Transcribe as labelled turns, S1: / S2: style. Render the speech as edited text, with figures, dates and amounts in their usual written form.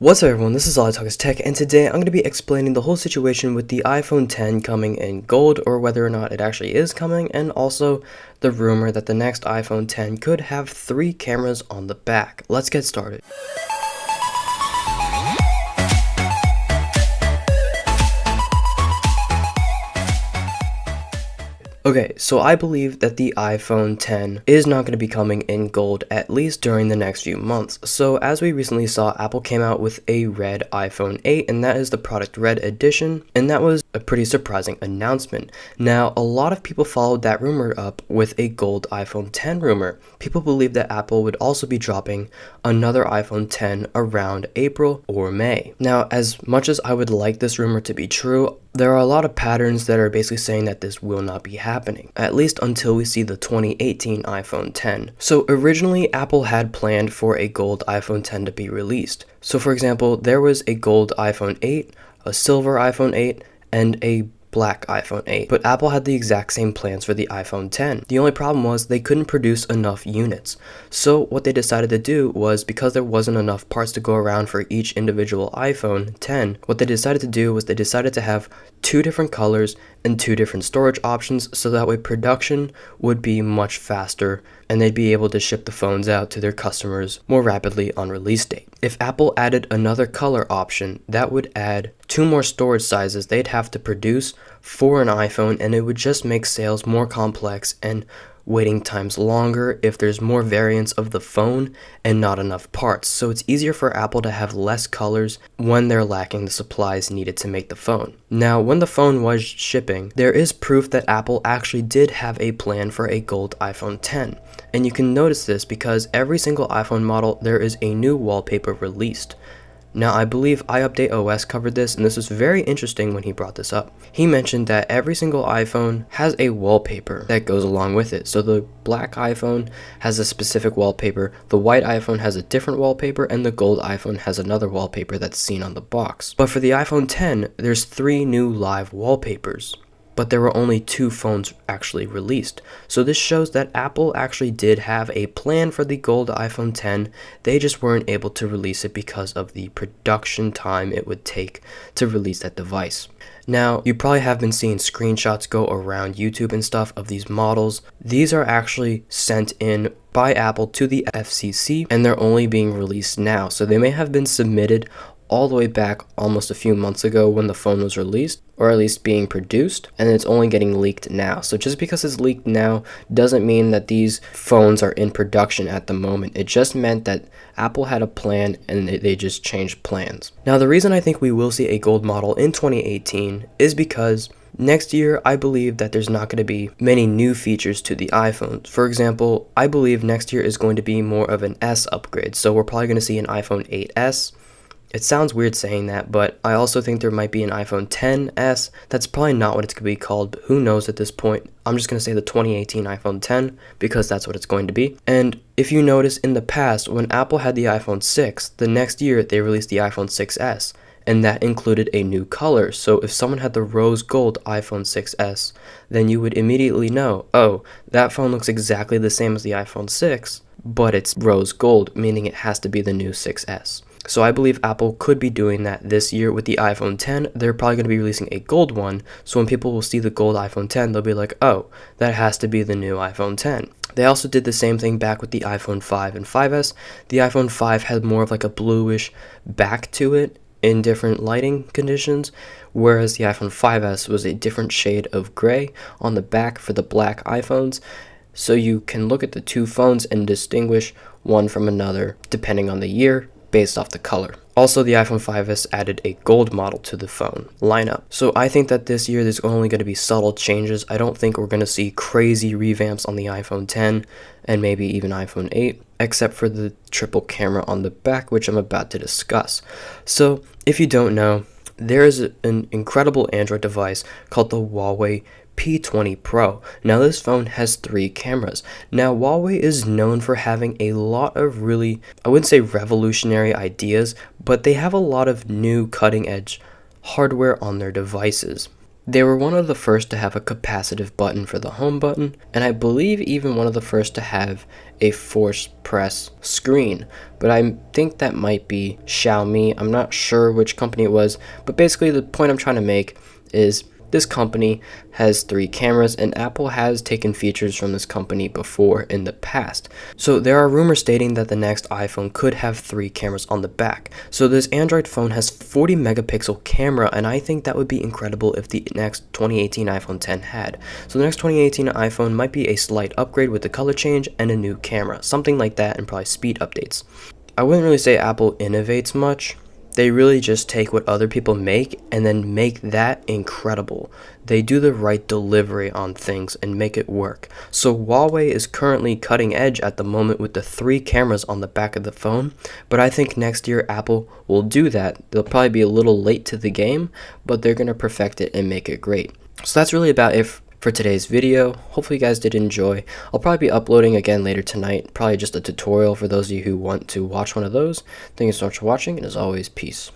S1: What's up everyone, this is Talks Tech, and today I'm going to be explaining the whole situation with the iPhone 10 coming in gold, or whether or not it actually is coming, and also the rumor that the next iPhone 10 could have 3 cameras on the back. Let's get started. Okay, so I believe that the iPhone 10 is not going to be coming in gold, at least during the next few months. So as we recently saw, Apple came out with a red iPhone 8, and that is the product red edition, and that was a pretty surprising announcement. Now, a lot of people followed that rumor up with a gold iPhone 10 rumor. People believe that Apple would also be dropping another iPhone 10 around April or May. Now, as much as I would like this rumor to be true, there are a lot of patterns that are basically saying that this will not be happening, at least until we see the 2018 iPhone 10. So originally, Apple had planned for a gold iPhone 10 to be released. So for example, there was a gold iPhone 8, a silver iPhone 8, and a black iPhone 8, but Apple had the exact same plans for the iPhone 10. The only problem was they couldn't produce enough units. So what they decided to do was, because there wasn't enough parts to go around for each individual iPhone 10, what they decided to do was they decided to have 2 different colors and 2 different storage options, so that way production would be much faster and they'd be able to ship the phones out to their customers more rapidly on release date. If Apple added another color option, that would add 2 more storage sizes they'd have to produce for an iPhone, and it would just make sales more complex and waiting times longer if there's more variants of the phone and not enough parts. So it's easier for Apple to have less colors when they're lacking the supplies needed to make the phone. Now, when the phone was shipping, there is proof that Apple actually did have a plan for a gold iPhone 10. And you can notice this because every single iPhone model, there is a new wallpaper released. Now, I believe iUpdate.OS covered this, and this was very interesting when he brought this up. He mentioned that every single iPhone has a wallpaper that goes along with it. So the black iPhone has a specific wallpaper, the white iPhone has a different wallpaper, and the gold iPhone has another wallpaper that's seen on the box. But for the iPhone 10, there's 3 new live wallpapers, but there were only 2 phones actually released. So this shows that Apple actually did have a plan for the gold iPhone 10. They just weren't able to release it because of the production time it would take to release that device. Now, you probably have been seeing screenshots go around YouTube and stuff of these models. These are actually sent in by Apple to the FCC, and they're only being released now. So they may have been submitted all the way back almost a few months ago when the phone was released, or at least being produced, and it's only getting leaked now. So just because it's leaked now doesn't mean that these phones are in production at the moment. It just meant that Apple had a plan and they just changed plans. Now, the reason I think we will see a gold model in 2018 is because next year, I believe that there's not going to be many new features to the iPhone. For example, I believe next year is going to be more of an S upgrade. So we're probably going to see an iPhone 8S. It sounds weird saying that, but I also think there might be an iPhone XS. That's probably not what it's going to be called, but who knows at this point. I'm just going to say the 2018 iPhone 10 because that's what it's going to be. And if you notice in the past, when Apple had the iPhone 6, the next year they released the iPhone 6S, and that included a new color. So if someone had the rose gold iPhone 6S, then you would immediately know, oh, that phone looks exactly the same as the iPhone 6, but it's rose gold, meaning it has to be the new 6S. So I believe Apple could be doing that this year with the iPhone 10. They're probably going to be releasing a gold one, so when people will see the gold iPhone 10, they'll be like, oh, that has to be the new iPhone 10. They also did the same thing back with the iPhone 5 and 5S. The iPhone 5 had more of like a bluish back to it in different lighting conditions, whereas the iPhone 5S was a different shade of gray on the back for the black iPhones. So you can look at the 2 phones and distinguish one from another depending on the year, based off the color. Also, the iPhone 5S added a gold model to the phone lineup. So I think that this year there's only going to be subtle changes. I don't think we're going to see crazy revamps on the iPhone 10 and maybe even iPhone 8, except for the triple camera on the back, which I'm about to discuss. So if you don't know, there is an incredible Android device called the Huawei P20 Pro. Now this phone has 3 cameras. Now Huawei is known for having a lot of really, I wouldn't say revolutionary ideas, but they have a lot of new cutting edge hardware on their devices. They were one of the first to have a capacitive button for the home button, and I believe even one of the first to have a force press screen, but I think that might be Xiaomi. I'm not sure which company it was, but basically the point I'm trying to make is this company has 3 cameras, and Apple has taken features from this company before in the past. So there are rumors stating that the next iPhone could have 3 cameras on the back. So this Android phone has 40 megapixel camera, and I think that would be incredible if the next 2018 iPhone X had. So the next 2018 iPhone might be a slight upgrade with the color change and a new camera, something like that, and probably speed updates. I wouldn't really say Apple innovates much. They really just take what other people make and then make that incredible. They do the right delivery on things and make it work. So Huawei is currently cutting edge at the moment with the 3 cameras on the back of the phone, but I think next year Apple will do that. They'll probably be a little late to the game, but they're going to perfect it and make it great. So that's really about it for today's video. Hopefully you guys did enjoy. I'll probably be uploading again later tonight, probably just a tutorial for those of you who want to watch one of those. Thank you so much for watching, and as always, peace.